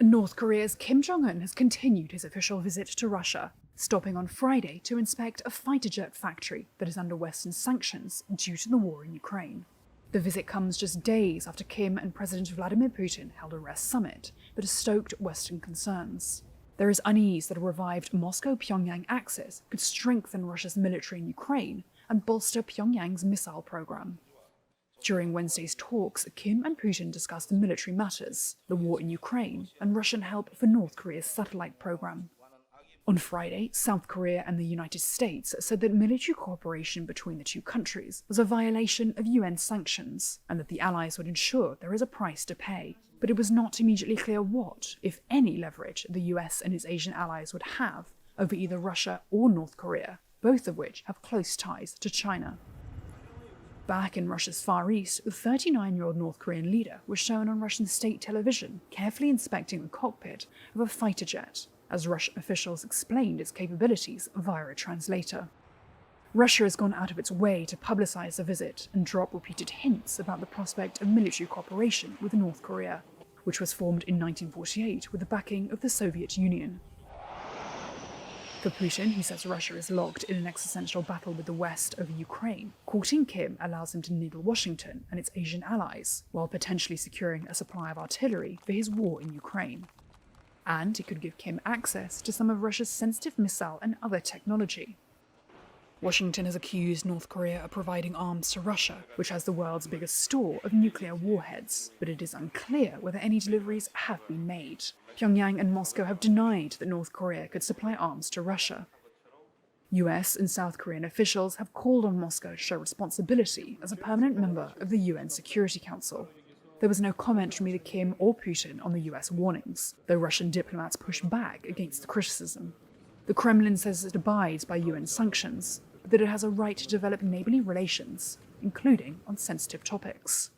North Korea's Kim Jong-un has continued his official visit to Russia, stopping on Friday to inspect a fighter jet factory that is under Western sanctions due to the war in Ukraine. The visit comes just days after Kim and President Vladimir Putin held a rare summit that has stoked Western concerns. There is unease that a revived Moscow-Pyongyang axis could strengthen Russia's military in Ukraine and bolster Pyongyang's missile program. During Wednesday's talks, Kim and Putin discussed the military matters, the war in Ukraine, and Russian help for North Korea's satellite program. On Friday, South Korea and the United States said that military cooperation between the two countries was a violation of UN sanctions, and that the allies would ensure there is a price to pay. But it was not immediately clear what, if any, leverage the US and its Asian allies would have over either Russia or North Korea, both of which have close ties to China. Back in Russia's Far East, the 39-year-old North Korean leader was shown on Russian state television, carefully inspecting the cockpit of a fighter jet, as Russian officials explained its capabilities via a translator. Russia has gone out of its way to publicize the visit and drop repeated hints about the prospect of military cooperation with North Korea, which was formed in 1948 with the backing of the Soviet Union. For Putin, who says Russia is locked in an existential battle with the West over Ukraine, courting Kim allows him to needle Washington and its Asian allies, while potentially securing a supply of artillery for his war in Ukraine. And it could give Kim access to some of Russia's sensitive missile and other technology. Washington has accused North Korea of providing arms to Russia, which has the world's biggest store of nuclear warheads, but it is unclear whether any deliveries have been made. Pyongyang and Moscow have denied that North Korea could supply arms to Russia. US and South Korean officials have called on Moscow to show responsibility as a permanent member of the UN Security Council. There was no comment from either Kim or Putin on the US warnings, though Russian diplomats pushed back against the criticism. The Kremlin says it abides by UN sanctions, but that it has a right to develop neighbourly relations, including on sensitive topics.